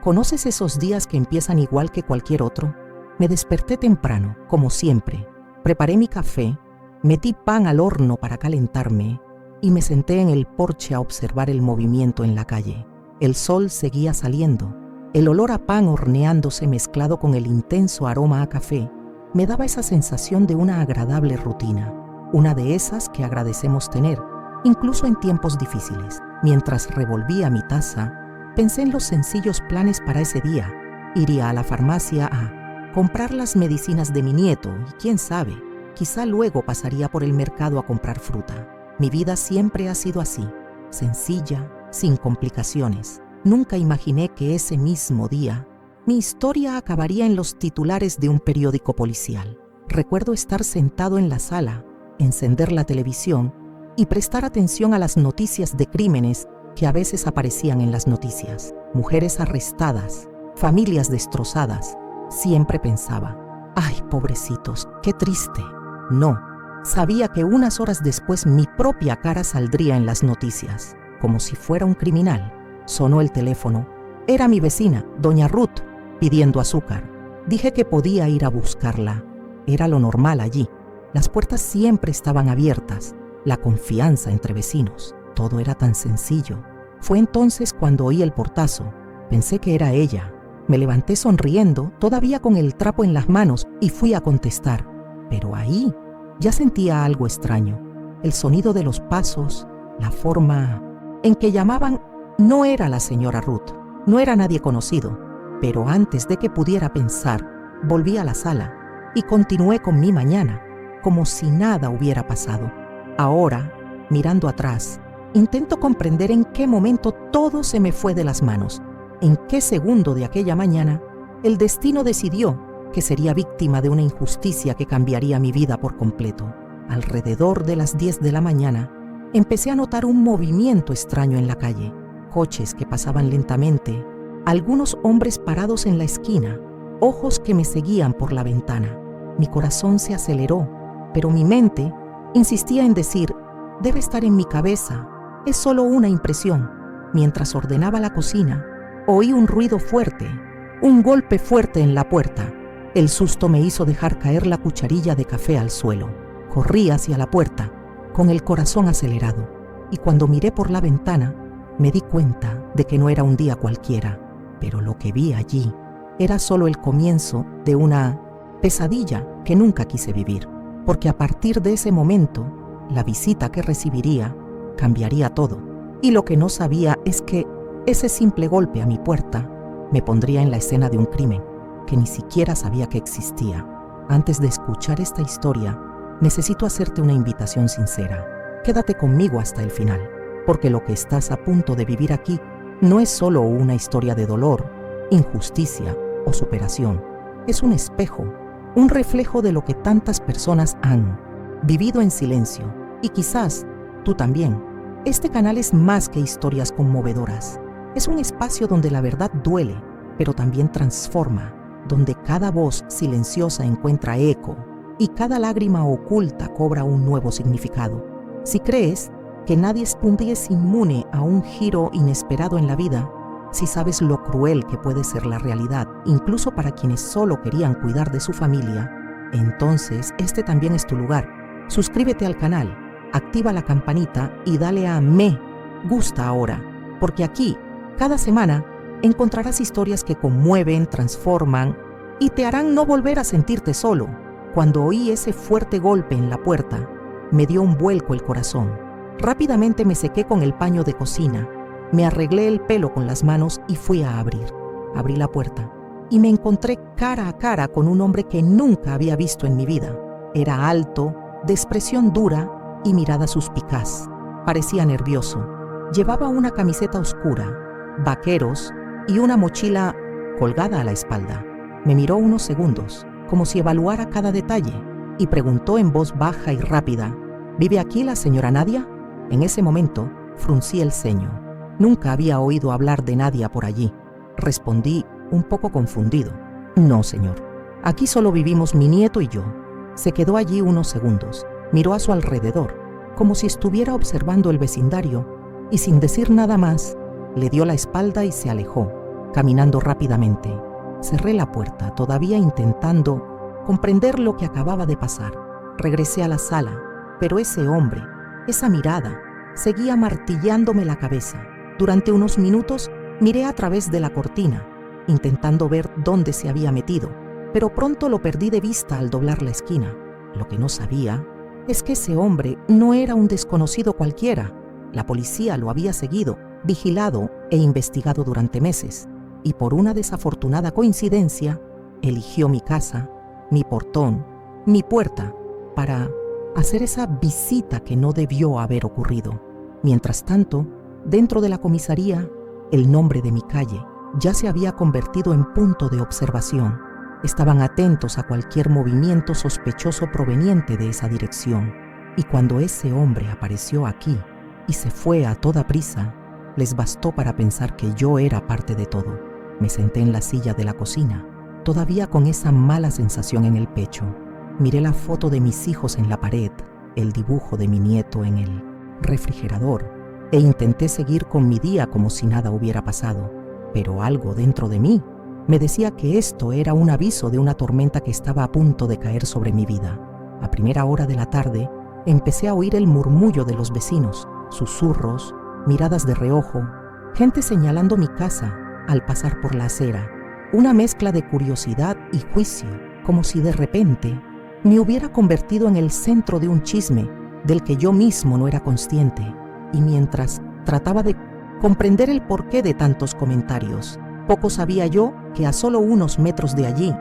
¿Conoces esos días que empiezan igual que cualquier otro? Me desperté temprano, como siempre. Preparé mi café, metí pan al horno para calentarme y me senté en el porche a observar el movimiento en la calle. El sol seguía saliendo. El olor a pan horneándose mezclado con el intenso aroma a café me daba esa sensación de una agradable rutina, una de esas que agradecemos tener, incluso en tiempos difíciles. Mientras revolvía mi taza, pensé en los sencillos planes para ese día. Iría a la farmacia a comprar las medicinas de mi nieto y quién sabe, quizá luego pasaría por el mercado a comprar fruta. Mi vida siempre ha sido así, sencilla, sin complicaciones. Nunca imaginé que ese mismo día mi historia acabaría en los titulares de un periódico policial. Recuerdo estar sentado en la sala, encender la televisión y prestar atención a las noticias de crímenes que a veces aparecían en las noticias. Mujeres arrestadas, familias destrozadas. Siempre pensaba, ¡ay, pobrecitos, qué triste! No, sabía que unas horas después mi propia cara saldría en las noticias, como si fuera un criminal. Sonó el teléfono. Era mi vecina, doña Ruth, pidiendo azúcar. Dije que podía ir a buscarla. Era lo normal allí. Las puertas siempre estaban abiertas. La confianza entre vecinos. Todo era tan sencillo. Fue entonces cuando oí el portazo. Pensé que era ella. Me levanté sonriendo, todavía con el trapo en las manos, y fui a contestar. Pero ahí ya sentía algo extraño. El sonido de los pasos, la forma en que llamaban. No era la señora Ruth, no era nadie conocido, pero antes de que pudiera pensar, volví a la sala y continué con mi mañana, como si nada hubiera pasado. Ahora, mirando atrás, intento comprender en qué momento todo se me fue de las manos, en qué segundo de aquella mañana el destino decidió que sería víctima de una injusticia que cambiaría mi vida por completo. Alrededor de las 10 de la mañana, empecé a notar un movimiento extraño en la calle. Coches que pasaban lentamente, algunos hombres parados en la esquina, ojos que me seguían por la ventana. Mi corazón se aceleró, pero mi mente insistía en decir, debe estar en mi cabeza, es solo una impresión. Mientras ordenaba la cocina, oí un ruido fuerte, un golpe fuerte en la puerta. El susto me hizo dejar caer la cucharilla de café al suelo. Corrí hacia la puerta, con el corazón acelerado, y cuando miré por la ventana, me di cuenta de que no era un día cualquiera, pero lo que vi allí era solo el comienzo de una pesadilla que nunca quise vivir, porque a partir de ese momento, la visita que recibiría cambiaría todo. Y lo que no sabía es que ese simple golpe a mi puerta me pondría en la escena de un crimen que ni siquiera sabía que existía. Antes de escuchar esta historia, necesito hacerte una invitación sincera. Quédate conmigo hasta el final, porque lo que estás a punto de vivir aquí no es solo una historia de dolor, injusticia o superación. Es un espejo, un reflejo de lo que tantas personas han vivido en silencio. Y quizás tú también. Este canal es más que historias conmovedoras. Es un espacio donde la verdad duele, pero también transforma, donde cada voz silenciosa encuentra eco y cada lágrima oculta cobra un nuevo significado. Si crees que nadie es inmune a un giro inesperado en la vida, si sabes lo cruel que puede ser la realidad, incluso para quienes solo querían cuidar de su familia, entonces este también es tu lugar. Suscríbete al canal, activa la campanita y dale a me gusta ahora, porque aquí, cada semana, encontrarás historias que conmueven, transforman y te harán no volver a sentirte solo. Cuando oí ese fuerte golpe en la puerta, me dio un vuelco el corazón. Rápidamente me sequé con el paño de cocina, me arreglé el pelo con las manos y fui a abrir. Abrí la puerta y me encontré cara a cara con un hombre que nunca había visto en mi vida. Era alto, de expresión dura y mirada suspicaz. Parecía nervioso. Llevaba una camiseta oscura, vaqueros y una mochila colgada a la espalda. Me miró unos segundos, como si evaluara cada detalle, y preguntó en voz baja y rápida, ¿vive aquí la señora Nadia? En ese momento, fruncí el ceño. Nunca había oído hablar de Nadia por allí. Respondí, un poco confundido. No, señor. Aquí solo vivimos mi nieto y yo. Se quedó allí unos segundos. Miró a su alrededor, como si estuviera observando el vecindario, y sin decir nada más, le dio la espalda y se alejó. caminando rápidamente. Cerré la puerta, todavía intentando comprender lo que acababa de pasar. Regresé a la sala, pero ese hombre, esa mirada, seguía martillándome la cabeza. Durante unos minutos miré a través de la cortina, intentando ver dónde se había metido, pero pronto lo perdí de vista al doblar la esquina. Lo que no sabía es que ese hombre no era un desconocido cualquiera. La policía lo había seguido, vigilado e investigado durante meses, y por una desafortunada coincidencia, eligió mi casa, mi portón, mi puerta, para hacer esa visita que no debió haber ocurrido. Mientras tanto, dentro de la comisaría, el nombre de mi calle ya se había convertido en punto de observación. Estaban atentos a cualquier movimiento sospechoso proveniente de esa dirección. Y cuando ese hombre apareció aquí y se fue a toda prisa, les bastó para pensar que yo era parte de todo. Me senté en la silla de la cocina, todavía con esa mala sensación en el pecho. Miré la foto de mis hijos en la pared, el dibujo de mi nieto en el refrigerador, e intenté seguir con mi día como si nada hubiera pasado. Pero algo dentro de mí me decía que esto era un aviso de una tormenta que estaba a punto de caer sobre mi vida. A primera hora de la tarde, empecé a oír el murmullo de los vecinos, susurros, miradas de reojo, gente señalando mi casa al pasar por la acera. Una mezcla de curiosidad y juicio, como si de repente me hubiera convertido en el centro de un chisme del que yo mismo no era consciente. Y mientras trataba de comprender el porqué de tantos comentarios, poco sabía yo que a solo unos metros de allí,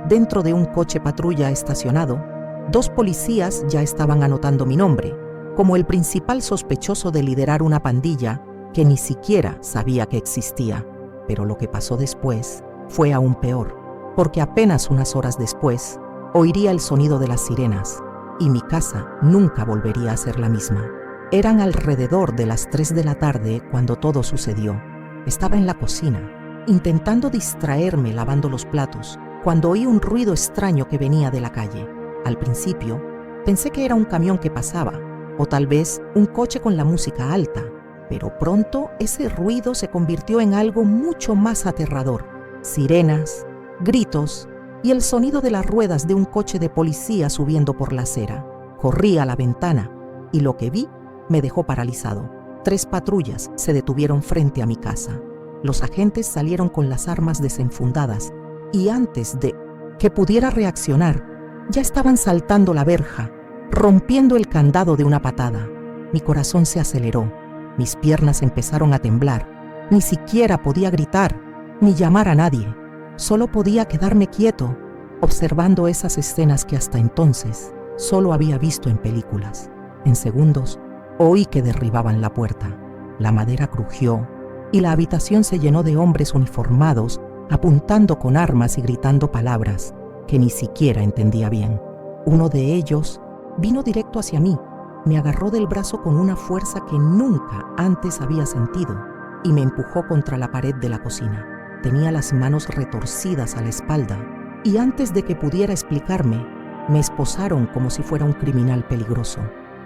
dentro de un coche patrulla estacionado, 2 policías ya estaban anotando mi nombre, como el principal sospechoso de liderar una pandilla que ni siquiera sabía que existía. Pero lo que pasó después fue aún peor, porque apenas unas horas después oiría el sonido de las sirenas y mi casa nunca volvería a ser la misma. Eran alrededor de las 3 de la tarde cuando todo sucedió. Estaba en la cocina, intentando distraerme lavando los platos, cuando oí un ruido extraño que venía de la calle. Al principio, pensé que era un camión que pasaba, o tal vez un coche con la música alta, pero pronto ese ruido se convirtió en algo mucho más aterrador. Sirenas, gritos y el sonido de las ruedas de un coche de policía subiendo por la acera. Corrí a la ventana y lo que vi me dejó paralizado. 3 patrullas se detuvieron frente a mi casa. Los agentes salieron con las armas desenfundadas y antes de que pudiera reaccionar, ya estaban saltando la verja, rompiendo el candado de una patada. Mi corazón se aceleró, mis piernas empezaron a temblar. Ni siquiera podía gritar, ni llamar a nadie. Solo podía quedarme quieto, observando esas escenas que hasta entonces solo había visto en películas. En segundos, oí que derribaban la puerta. La madera crujió y la habitación se llenó de hombres uniformados, apuntando con armas y gritando palabras que ni siquiera entendía bien. Uno de ellos vino directo hacia mí, me agarró del brazo con una fuerza que nunca antes había sentido y me empujó contra la pared de la cocina. Tenía las manos retorcidas a la espalda y antes de que pudiera explicarme, me esposaron como si fuera un criminal peligroso.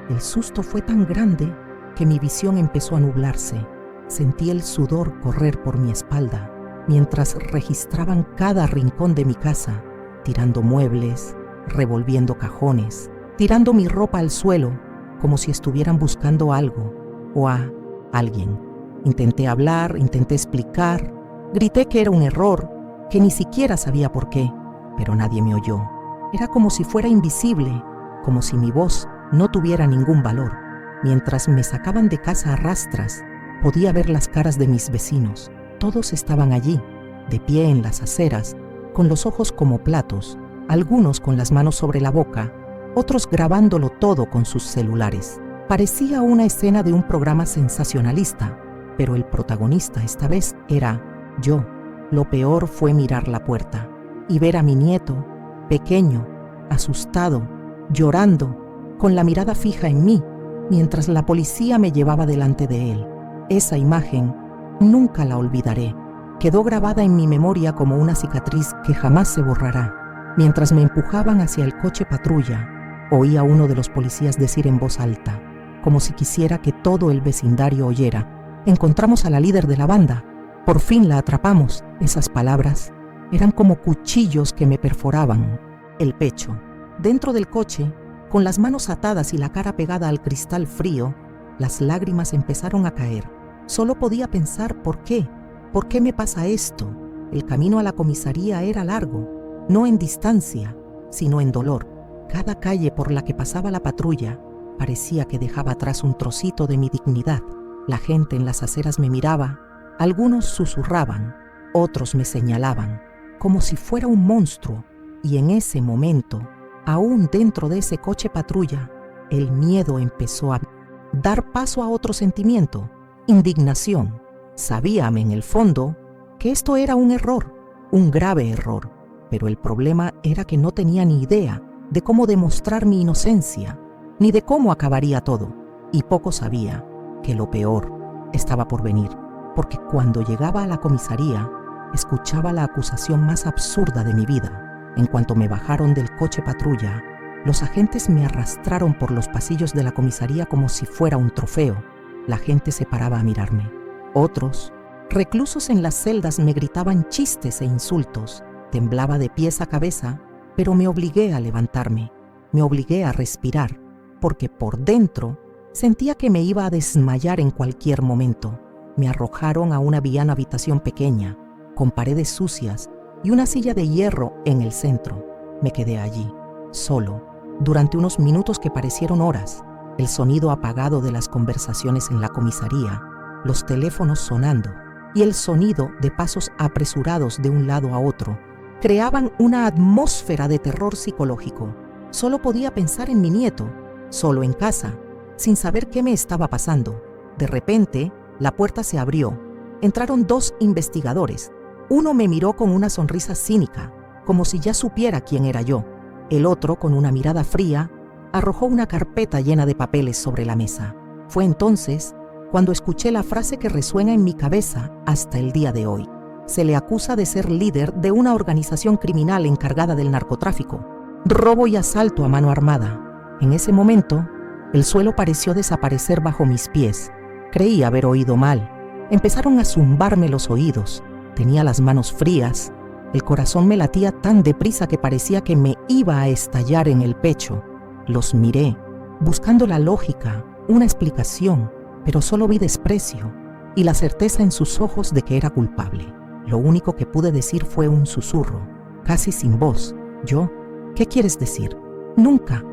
El susto fue tan grande que mi visión empezó a nublarse. Sentí el sudor correr por mi espalda mientras registraban cada rincón de mi casa, tirando muebles, revolviendo cajones, tirando mi ropa al suelo, como si estuvieran buscando algo o a alguien. Intenté hablar, intenté explicar, grité que era un error, que ni siquiera sabía por qué, pero nadie me oyó. Era como si fuera invisible, como si mi voz no tuviera ningún valor. Mientras me sacaban de casa a rastras, podía ver las caras de mis vecinos. Todos estaban allí, de pie en las aceras, con los ojos como platos, algunos con las manos sobre la boca, otros grabándolo todo con sus celulares. Parecía una escena de un programa sensacionalista, pero el protagonista esta vez era yo. Lo peor fue mirar la puerta y ver a mi nieto, pequeño, asustado, llorando, con la mirada fija en mí, mientras la policía me llevaba delante de él. Esa imagen nunca la olvidaré. Quedó grabada en mi memoria como una cicatriz que jamás se borrará. Mientras me empujaban hacia el coche patrulla, oí a uno de los policías decir en voz alta, como si quisiera que todo el vecindario oyera: «Encontramos a la líder de la banda». Por fin la atrapamos. Esas palabras eran como cuchillos que me perforaban el pecho. Dentro del coche, con las manos atadas y la cara pegada al cristal frío, las lágrimas empezaron a caer. Solo podía pensar ¿por qué? ¿Por qué me pasa esto? El camino a la comisaría era largo, no en distancia, sino en dolor. Cada calle por la que pasaba la patrulla parecía que dejaba atrás un trocito de mi dignidad. La gente en las aceras me miraba, algunos susurraban, otros me señalaban, como si fuera un monstruo. Y en ese momento, aún dentro de ese coche patrulla, el miedo empezó a dar paso a otro sentimiento, indignación. Sabíame en el fondo que esto era un error, un grave error, pero el problema era que no tenía ni idea de cómo demostrar mi inocencia, ni de cómo acabaría todo. Y poco sabía que lo peor estaba por venir, porque cuando llegaba a la comisaría, escuchaba la acusación más absurda de mi vida. En cuanto me bajaron del coche patrulla, los agentes me arrastraron por los pasillos de la comisaría como si fuera un trofeo. La gente se paraba a mirarme. Otros, reclusos en las celdas, me gritaban chistes e insultos. Temblaba de pies a cabeza, pero me obligué a levantarme. Me obligué a respirar, porque por dentro sentía que me iba a desmayar en cualquier momento. Me arrojaron a una villana habitación pequeña, con paredes sucias y una silla de hierro en el centro. Me quedé allí, solo, durante unos minutos que parecieron horas. El sonido apagado de las conversaciones en la comisaría, los teléfonos sonando y el sonido de pasos apresurados de un lado a otro creaban una atmósfera de terror psicológico. Solo podía pensar en mi nieto, solo en casa, sin saber qué me estaba pasando. De repente, la puerta se abrió. Entraron 2 investigadores. Uno me miró con una sonrisa cínica, como si ya supiera quién era yo. El otro, con una mirada fría, arrojó una carpeta llena de papeles sobre la mesa. Fue entonces cuando escuché la frase que resuena en mi cabeza hasta el día de hoy. Se le acusa de ser líder de una organización criminal encargada del narcotráfico, robo y asalto a mano armada. En ese momento, el suelo pareció desaparecer bajo mis pies. Creí haber oído mal. Empezaron a zumbarme los oídos. Tenía las manos frías. El corazón me latía tan deprisa que parecía que me iba a estallar en el pecho. Los miré, buscando la lógica, una explicación, pero solo vi desprecio y la certeza en sus ojos de que era culpable. Lo único que pude decir fue un susurro, casi sin voz. ¿Yo? ¿Qué quieres decir? Nunca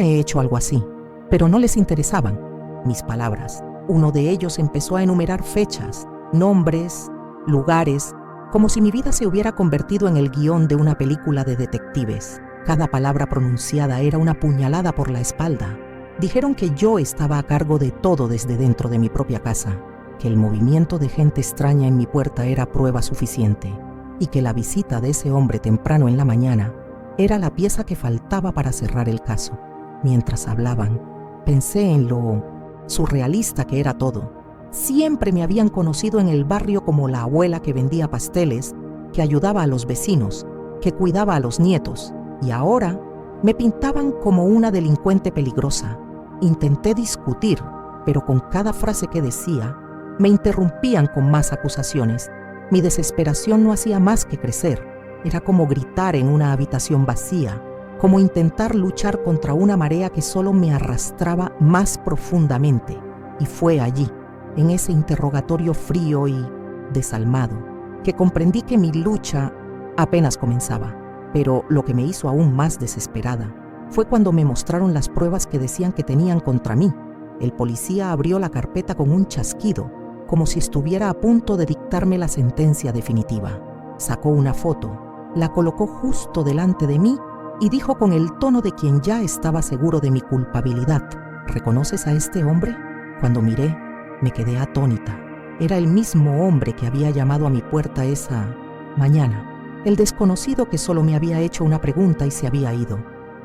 he hecho algo así. Pero no les interesaban mis palabras. Uno de ellos empezó a enumerar fechas, nombres, lugares, como si mi vida se hubiera convertido en el guión de una película de detectives. Cada palabra pronunciada era una puñalada por la espalda. Dijeron que yo estaba a cargo de todo desde dentro de mi propia casa, que el movimiento de gente extraña en mi puerta era prueba suficiente y que la visita de ese hombre temprano en la mañana era la pieza que faltaba para cerrar el caso. Mientras hablaban, pensé en lo surrealista que era todo. Siempre me habían conocido en el barrio como la abuela que vendía pasteles, que ayudaba a los vecinos, que cuidaba a los nietos, y ahora me pintaban como una delincuente peligrosa. Intenté discutir, pero con cada frase que decía, me interrumpían con más acusaciones. Mi desesperación no hacía más que crecer. Era como gritar en una habitación vacía, como intentar luchar contra una marea que solo me arrastraba más profundamente. Y fue allí, en ese interrogatorio frío y desalmado, que comprendí que mi lucha apenas comenzaba. Pero lo que me hizo aún más desesperada fue cuando me mostraron las pruebas que decían que tenían contra mí. El policía abrió la carpeta con un chasquido, como si estuviera a punto de dictarme la sentencia definitiva. Sacó una foto, la colocó justo delante de mí y dijo con el tono de quien ya estaba seguro de mi culpabilidad: ¿reconoces a este hombre? Cuando miré, me quedé atónita. Era el mismo hombre que había llamado a mi puerta esa mañana, el desconocido que solo me había hecho una pregunta y se había ido.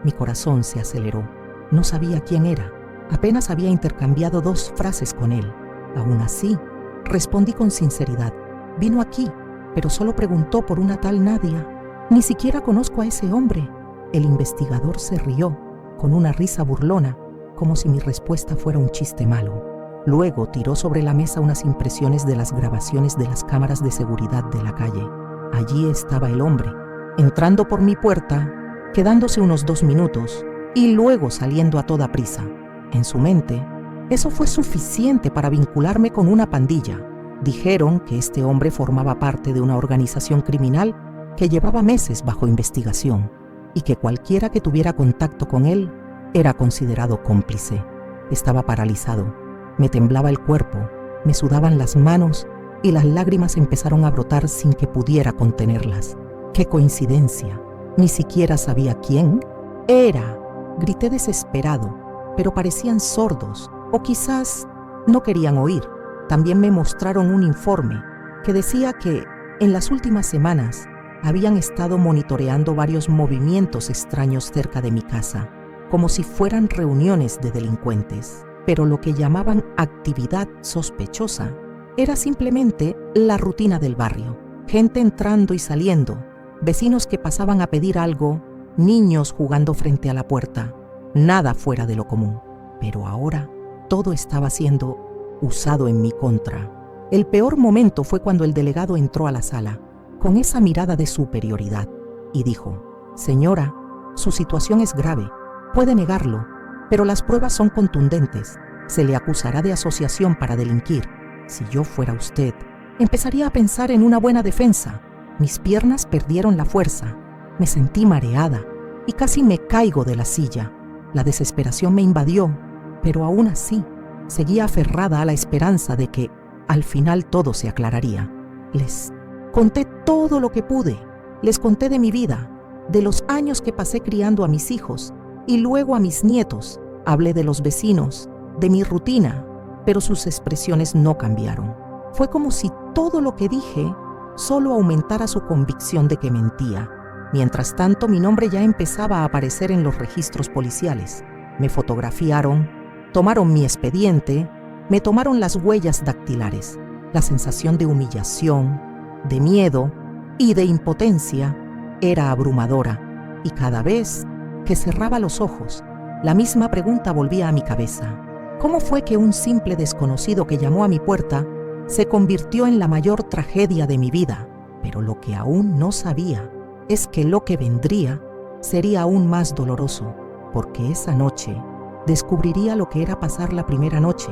Mi corazón se aceleró. No sabía quién era. Apenas había intercambiado 2 frases con él. Aún así, respondí con sinceridad: vino aquí, pero solo preguntó por una tal Nadia. Ni siquiera conozco a ese hombre. El investigador se rió, con una risa burlona, como si mi respuesta fuera un chiste malo. Luego tiró sobre la mesa unas impresiones de las grabaciones de las cámaras de seguridad de la calle. Allí estaba el hombre, entrando por mi puerta, quedándose unos 2 minutos y luego saliendo a toda prisa. En su mente, eso fue suficiente para vincularme con una pandilla. Dijeron que este hombre formaba parte de una organización criminal que llevaba meses bajo investigación y que cualquiera que tuviera contacto con él era considerado cómplice. Estaba paralizado, me temblaba el cuerpo, me sudaban las manos y las lágrimas empezaron a brotar sin que pudiera contenerlas. ¡Qué coincidencia! Ni siquiera sabía quién era. Grité desesperado, pero parecían sordos o quizás no querían oír. También me mostraron un informe que decía que en las últimas semanas habían estado monitoreando varios movimientos extraños cerca de mi casa, como si fueran reuniones de delincuentes. Pero lo que llamaban actividad sospechosa era simplemente la rutina del barrio. Gente entrando y saliendo, vecinos que pasaban a pedir algo, niños jugando frente a la puerta. Nada fuera de lo común. Pero ahora todo estaba siendo usado en mi contra. El peor momento fue cuando el delegado entró a la sala, con esa mirada de superioridad, y dijo: «Señora, su situación es grave. Puede negarlo, pero las pruebas son contundentes. Se le acusará de asociación para delinquir. Si yo fuera usted, empezaría a pensar en una buena defensa». Mis piernas perdieron la fuerza, me sentí mareada y casi me caigo de la silla. La desesperación me invadió, pero aún así seguía aferrada a la esperanza de que al final todo se aclararía. Les conté todo lo que pude. Les conté de mi vida, de los años que pasé criando a mis hijos y luego a mis nietos. Hablé de los vecinos, de mi rutina, pero sus expresiones no cambiaron. Fue como si todo lo que dije solo aumentara su convicción de que mentía. Mientras tanto, mi nombre ya empezaba a aparecer en los registros policiales. Me fotografiaron, tomaron mi expediente, me tomaron las huellas dactilares. La sensación de humillación, de miedo y de impotencia era abrumadora, y cada vez que cerraba los ojos, la misma pregunta volvía a mi cabeza. ¿Cómo fue que un simple desconocido que llamó a mi puerta se convirtió en la mayor tragedia de mi vida? Pero lo que aún no sabía es que lo que vendría sería aún más doloroso, porque esa noche descubriría lo que era pasar la primera noche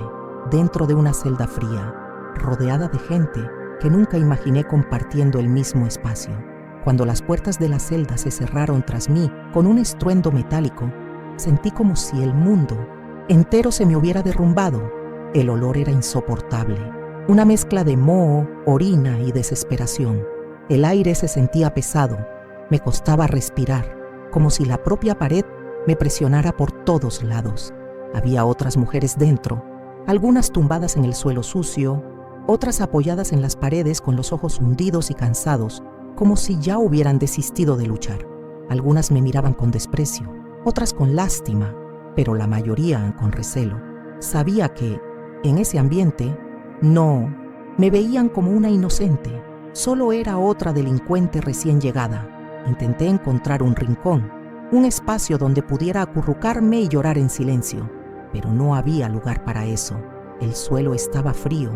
dentro de una celda fría, rodeada de gente que nunca imaginé compartiendo el mismo espacio. Cuando las puertas de la celda se cerraron tras mí con un estruendo metálico, sentí como si el mundo entero se me hubiera derrumbado. El olor era insoportable. Una mezcla de moho, orina y desesperación. El aire se sentía pesado. Me costaba respirar, como si la propia pared me presionara por todos lados. Había otras mujeres dentro, algunas tumbadas en el suelo sucio, otras apoyadas en las paredes con los ojos hundidos y cansados, como si ya hubieran desistido de luchar. Algunas me miraban con desprecio, otras con lástima, pero la mayoría con recelo. Sabía que, en ese ambiente, no me veían como una inocente, solo era otra delincuente recién llegada. Intenté encontrar un rincón, un espacio donde pudiera acurrucarme y llorar en silencio, pero no había lugar para eso. El suelo estaba frío,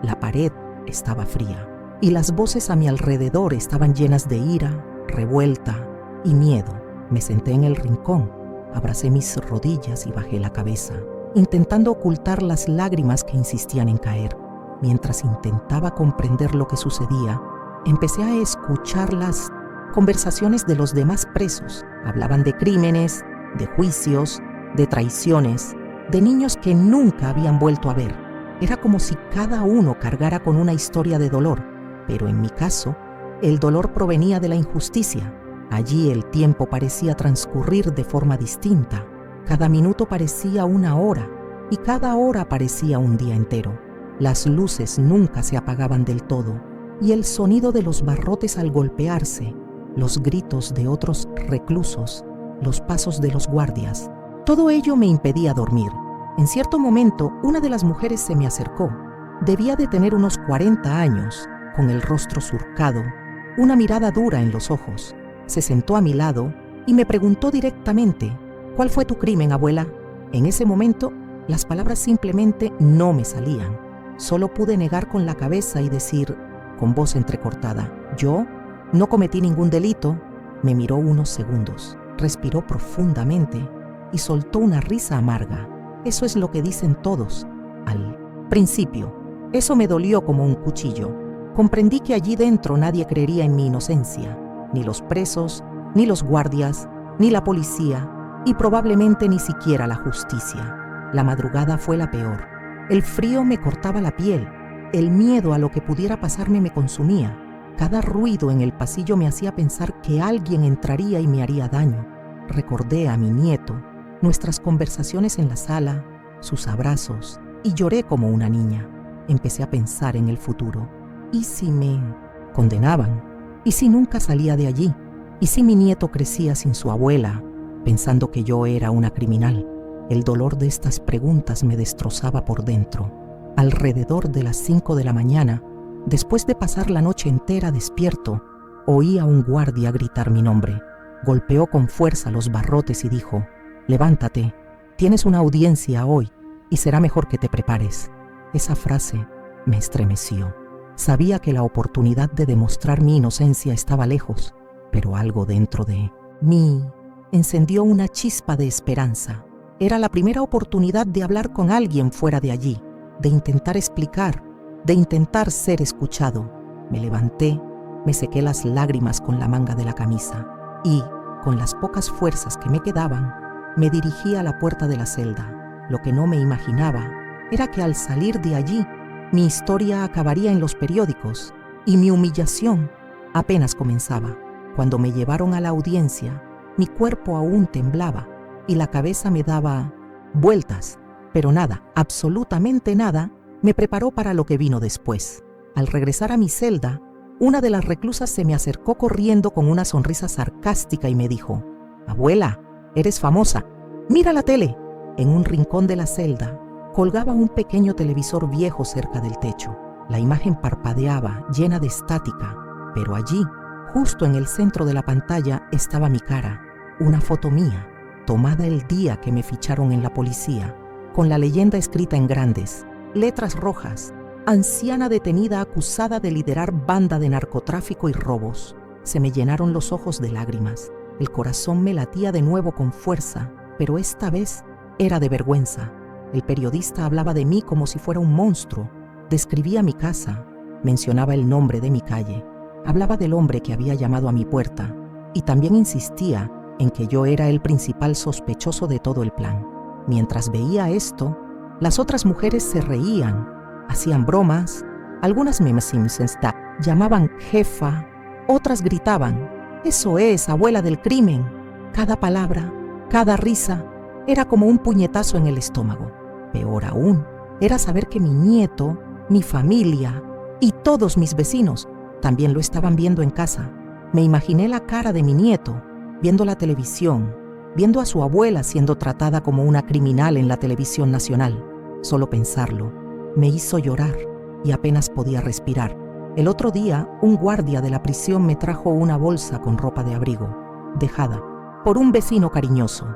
la pared estaba fría, y las voces a mi alrededor estaban llenas de ira, revuelta y miedo. Me senté en el rincón, abracé mis rodillas y bajé la cabeza, intentando ocultar las lágrimas que insistían en caer. Mientras intentaba comprender lo que sucedía, empecé a escuchar las conversaciones de los demás presos. Hablaban de crímenes, de juicios, de traiciones, de niños que nunca habían vuelto a ver. Era como si cada uno cargara con una historia de dolor, pero en mi caso, el dolor provenía de la injusticia. Allí el tiempo parecía transcurrir de forma distinta. Cada minuto parecía una hora y cada hora parecía un día entero. Las luces nunca se apagaban del todo y el sonido de los barrotes al golpearse, los gritos de otros reclusos, los pasos de los guardias, todo ello me impedía dormir. En cierto momento, una de las mujeres se me acercó. Debía de tener unos 40 años, con el rostro surcado, una mirada dura en los ojos. Se sentó a mi lado y me preguntó directamente: «¿Cuál fue tu crimen, abuela?». En ese momento, Las palabras simplemente no me salían. Solo pude negar con la cabeza y decir, con voz entrecortada, yo no cometí ningún delito. Me miró unos segundos, respiró profundamente y soltó una risa amarga. Eso es lo que dicen todos. Al principio, eso me dolió como un cuchillo. Comprendí que allí dentro nadie creería en mi inocencia, ni los presos, ni los guardias, ni la policía, y probablemente ni siquiera la justicia. La madrugada fue la peor. El frío me cortaba la piel. El miedo a lo que pudiera pasarme me consumía. Cada ruido en el pasillo me hacía pensar que alguien entraría y me haría daño. Recordé a mi nieto, nuestras conversaciones en la sala, sus abrazos, y lloré como una niña. Empecé a pensar en el futuro. ¿Y si me condenaban? ¿Y si nunca salía de allí? ¿Y si mi nieto crecía sin su abuela, pensando que yo era una criminal? El dolor de estas preguntas me destrozaba por dentro. Alrededor de las 5 de la mañana, después de pasar la noche entera despierto, oí a un guardia gritar mi nombre. Golpeó con fuerza los barrotes y dijo, «Levántate, tienes una audiencia hoy y será mejor que te prepares». Esa frase me estremeció. Sabía que la oportunidad de demostrar mi inocencia estaba lejos, pero algo dentro de mí encendió una chispa de esperanza. Era la primera oportunidad de hablar con alguien fuera de allí, de intentar explicar, de intentar ser escuchado. Me levanté, me sequé las lágrimas con la manga de la camisa y, con las pocas fuerzas que me quedaban, me dirigí a la puerta de la celda. Lo que no me imaginaba era que al salir de allí, mi historia acabaría en los periódicos y mi humillación apenas comenzaba. Cuando me llevaron a la audiencia, mi cuerpo aún temblaba y la cabeza me daba vueltas, pero nada, absolutamente nada, me preparó para lo que vino después. Al regresar a mi celda, una de las reclusas se me acercó corriendo con una sonrisa sarcástica y me dijo, «Abuela, eres famosa, mira la tele». En un rincón de la celda colgaba un pequeño televisor viejo cerca del techo. La imagen parpadeaba, llena de estática, pero allí, justo en el centro de la pantalla, estaba mi cara, una foto mía, tomada el día que me ficharon en la policía, con la leyenda escrita en grandes letras rojas, anciana detenida acusada de liderar banda de narcotráfico y robos. Se me llenaron los ojos de lágrimas. El corazón me latía de nuevo con fuerza, pero esta vez era de vergüenza. El periodista hablaba de mí como si fuera un monstruo. Describía mi casa, mencionaba el nombre de mi calle, hablaba del hombre que había llamado a mi puerta y también insistía en que yo era el principal sospechoso de todo el plan. Mientras veía esto, las otras mujeres se reían, hacían bromas, algunas me llamaban jefa, otras gritaban, «Eso es, abuela del crimen». Cada palabra, cada risa, era como un puñetazo en el estómago. Peor aún, era saber que mi nieto, mi familia y todos mis vecinos también lo estaban viendo en casa. Me imaginé la cara de mi nieto, viendo la televisión, viendo a su abuela siendo tratada como una criminal en la televisión nacional. Solo pensarlo me hizo llorar y apenas podía respirar. El otro día, un guardia de la prisión me trajo una bolsa con ropa de abrigo, dejada por un vecino cariñoso.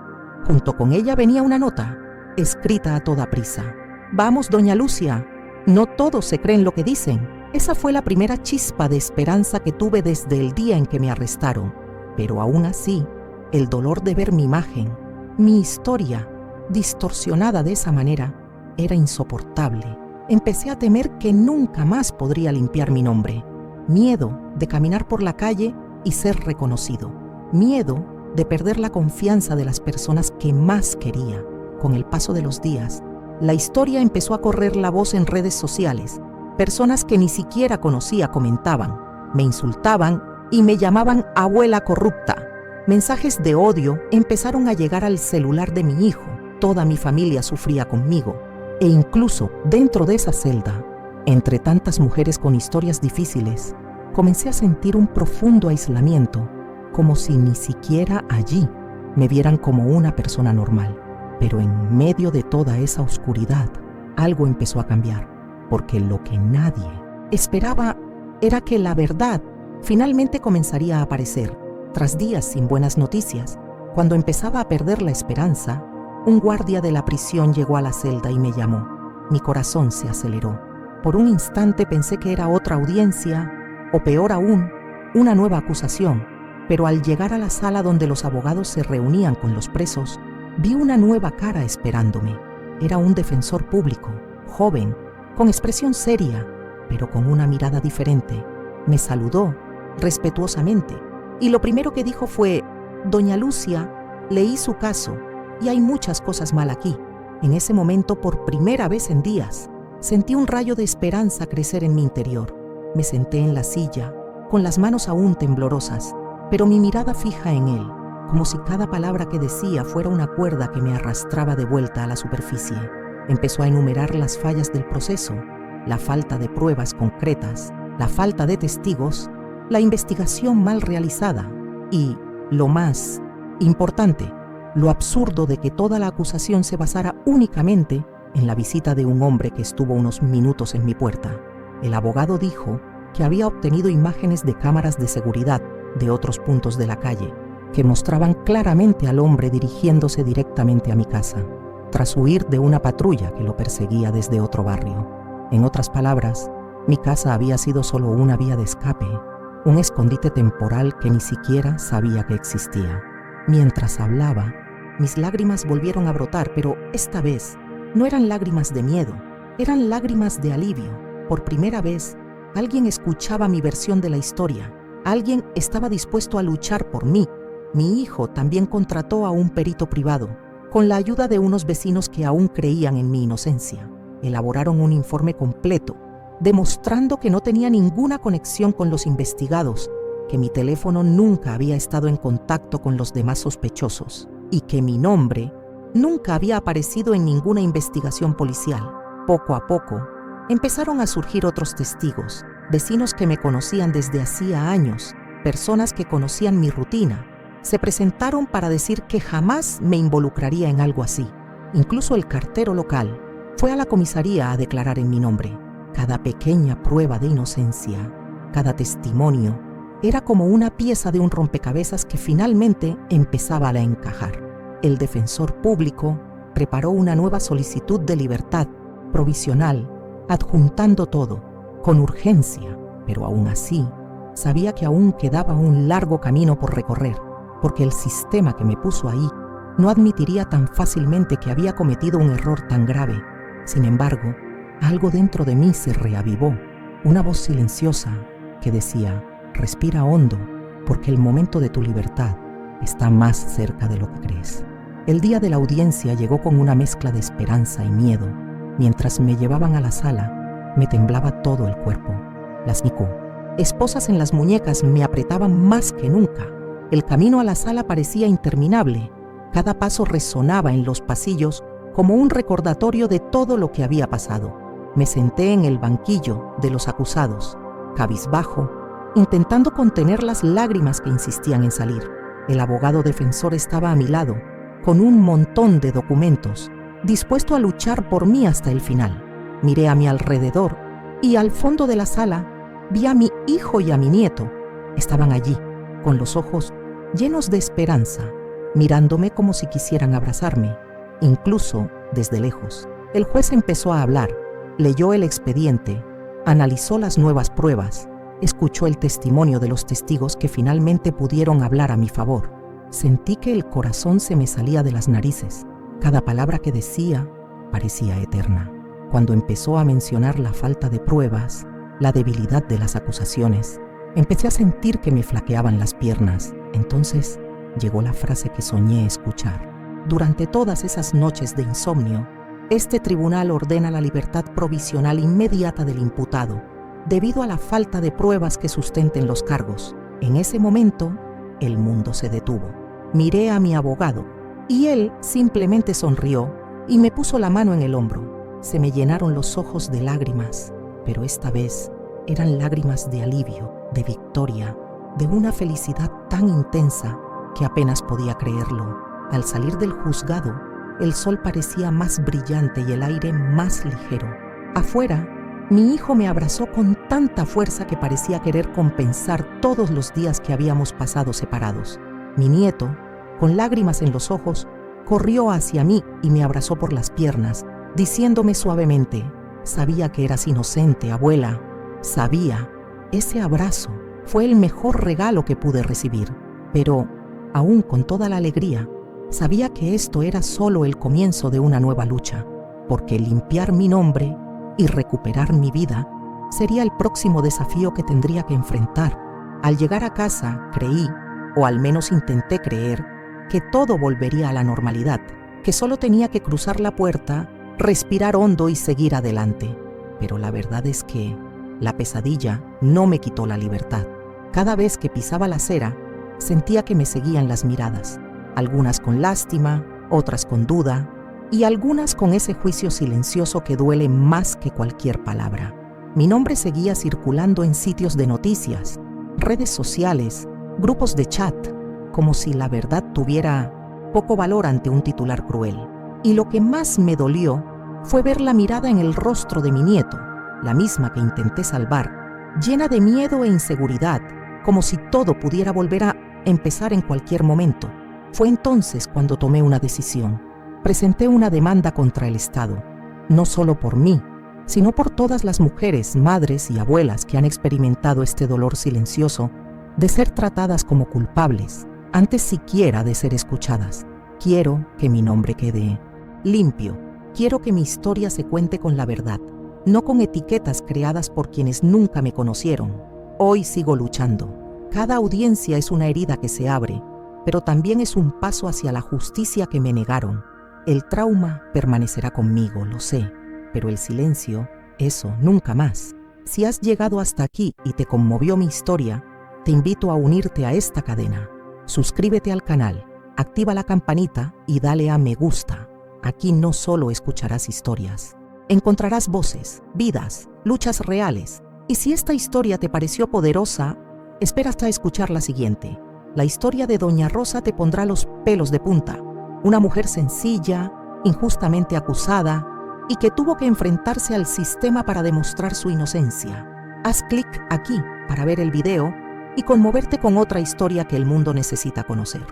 Junto con ella venía una nota, escrita a toda prisa. «Vamos, doña Lucia, no todos se creen lo que dicen». Esa fue la primera chispa de esperanza que tuve desde el día en que me arrestaron. Pero aún así, el dolor de ver mi imagen, mi historia, distorsionada de esa manera, era insoportable. Empecé a temer que nunca más podría limpiar mi nombre. Miedo de caminar por la calle y ser reconocido. Miedo de perder la confianza de las personas que más quería. Con el paso de los días, la historia empezó a correr la voz en redes sociales. Personas que ni siquiera conocía comentaban, me insultaban y me llamaban abuela corrupta. Mensajes de odio empezaron a llegar al celular de mi hijo. Toda mi familia sufría conmigo. E incluso dentro de esa celda, entre tantas mujeres con historias difíciles, comencé a sentir un profundo aislamiento, como si ni siquiera allí me vieran como una persona normal. Pero en medio de toda esa oscuridad, algo empezó a cambiar. Porque lo que nadie esperaba era que la verdad finalmente comenzaría a aparecer. Tras días sin buenas noticias, cuando empezaba a perder la esperanza, Un guardia de la prisión llegó a la celda y me llamó. Mi corazón se aceleró. Por un instante pensé que era otra audiencia, o peor aún, una nueva acusación, pero al llegar a la sala donde los abogados se reunían con los presos, vi una nueva cara esperándome. Era un defensor público, joven, con expresión seria, pero con una mirada diferente. Me saludó respetuosamente y lo primero que dijo fue: «Doña Lucia, leí su caso y hay muchas cosas mal aquí». En ese momento, por primera vez en días, sentí un rayo de esperanza crecer en mi interior. Me senté en la silla, con las manos aún temblorosas, pero mi mirada fija en él, como si cada palabra que decía fuera una cuerda que me arrastraba de vuelta a la superficie. Empezó a enumerar las fallas del proceso, la falta de pruebas concretas, la falta de testigos, la investigación mal realizada y, lo más importante, lo absurdo de que toda la acusación se basara únicamente en la visita de un hombre que estuvo unos minutos en mi puerta. El abogado dijo que había obtenido imágenes de cámaras de seguridad de otros puntos de la calle que mostraban claramente al hombre dirigiéndose directamente a mi casa, tras huir de una patrulla que lo perseguía desde otro barrio. En otras palabras, mi casa había sido solo una vía de escape, un escondite temporal que ni siquiera sabía que existía. Mientras hablaba, mis lágrimas volvieron a brotar, pero esta vez no eran lágrimas de miedo, eran lágrimas de alivio. Por primera vez, alguien escuchaba mi versión de la historia, alguien estaba dispuesto a luchar por mí. Mi hijo también contrató a un perito privado, con la ayuda de unos vecinos que aún creían en mi inocencia. Elaboraron un informe completo, demostrando que no tenía ninguna conexión con los investigados, que mi teléfono nunca había estado en contacto con los demás sospechosos y que mi nombre nunca había aparecido en ninguna investigación policial. Poco a poco, empezaron a surgir otros testigos, vecinos que me conocían desde hacía años, personas que conocían mi rutina. Se presentaron para decir que jamás me involucraría en algo así. Incluso el cartero local fue a la comisaría a declarar en mi nombre. Cada pequeña prueba de inocencia, cada testimonio, era como una pieza de un rompecabezas que finalmente empezaba a encajar. El defensor público preparó una nueva solicitud de libertad provisional, adjuntando todo, con urgencia, pero aún así, sabía que aún quedaba un largo camino por recorrer, porque el sistema que me puso ahí no admitiría tan fácilmente que había cometido un error tan grave. Sin embargo, algo dentro de mí se reavivó, una voz silenciosa que decía: respira hondo, porque el momento de tu libertad está más cerca de lo que crees. El día de la audiencia llegó con una mezcla de esperanza y miedo. Mientras me llevaban a la sala, me temblaba todo el cuerpo. Las esposas en las muñecas me apretaban más que nunca. El camino a la sala parecía interminable. Cada paso resonaba en los pasillos como un recordatorio de todo lo que había pasado. Me senté en el banquillo de los acusados, cabizbajo, intentando contener las lágrimas que insistían en salir. El abogado defensor estaba a mi lado, con un montón de documentos, dispuesto a luchar por mí hasta el final. Miré a mi alrededor y al fondo de la sala vi a mi hijo y a mi nieto. Estaban allí, con los ojos llenos de esperanza, mirándome como si quisieran abrazarme, incluso desde lejos. El juez empezó a hablar, leyó el expediente, analizó las nuevas pruebas, escuchó el testimonio de los testigos que finalmente pudieron hablar a mi favor. Sentí que el corazón se me salía de las narices. Cada palabra que decía parecía eterna. Cuando empezó a mencionar la falta de pruebas, la debilidad de las acusaciones, empecé a sentir que me flaqueaban las piernas. Entonces llegó la frase que soñé escuchar. Durante todas esas noches de insomnio, este tribunal ordena la libertad provisional inmediata del imputado, debido a la falta de pruebas que sustenten los cargos. En ese momento, el mundo se detuvo. Miré a mi abogado, y él simplemente sonrió y me puso la mano en el hombro. Se me llenaron los ojos de lágrimas, pero esta vez eran lágrimas de alivio, de victoria, de una felicidad tan intensa que apenas podía creerlo. Al salir del juzgado, el sol parecía más brillante y el aire más ligero. Afuera, mi hijo me abrazó con tanta fuerza que parecía querer compensar todos los días que habíamos pasado separados. Mi nieto, con lágrimas en los ojos, corrió hacia mí y me abrazó por las piernas, diciéndome suavemente: «Sabía que eras inocente, abuela. Sabía». Ese abrazo fue el mejor regalo que pude recibir, pero, aún con toda la alegría, sabía que esto era solo el comienzo de una nueva lucha, porque limpiar mi nombre y recuperar mi vida sería el próximo desafío que tendría que enfrentar. Al llegar a casa, creí, o al menos intenté creer, que todo volvería a la normalidad, que solo tenía que cruzar la puerta, respirar hondo y seguir adelante. Pero la verdad es que la pesadilla no me quitó la libertad. Cada vez que pisaba la acera, sentía que me seguían las miradas, algunas con lástima, otras con duda, y algunas con ese juicio silencioso que duele más que cualquier palabra. Mi nombre seguía circulando en sitios de noticias, redes sociales, grupos de chat, como si la verdad tuviera poco valor ante un titular cruel. Y lo que más me dolió fue ver la mirada en el rostro de mi nieto, la misma que intenté salvar, llena de miedo e inseguridad, como si todo pudiera volver a empezar en cualquier momento. Fue entonces cuando tomé una decisión. Presenté una demanda contra el Estado, no solo por mí, sino por todas las mujeres, madres y abuelas que han experimentado este dolor silencioso de ser tratadas como culpables, antes siquiera de ser escuchadas. Quiero que mi nombre quede limpio. Quiero que mi historia se cuente con la verdad, no con etiquetas creadas por quienes nunca me conocieron. Hoy sigo luchando. Cada audiencia es una herida que se abre, pero también es un paso hacia la justicia que me negaron. El trauma permanecerá conmigo, lo sé, pero el silencio, eso nunca más. Si has llegado hasta aquí y te conmovió mi historia, te invito a unirte a esta cadena. Suscríbete al canal, activa la campanita y dale a me gusta. Aquí no solo escucharás historias, encontrarás voces, vidas, luchas reales. Y si esta historia te pareció poderosa, espera hasta escuchar la siguiente. La historia de Doña Rosa te pondrá los pelos de punta. Una mujer sencilla, injustamente acusada y que tuvo que enfrentarse al sistema para demostrar su inocencia. Haz clic aquí para ver el video y conmoverte con otra historia que el mundo necesita conocer.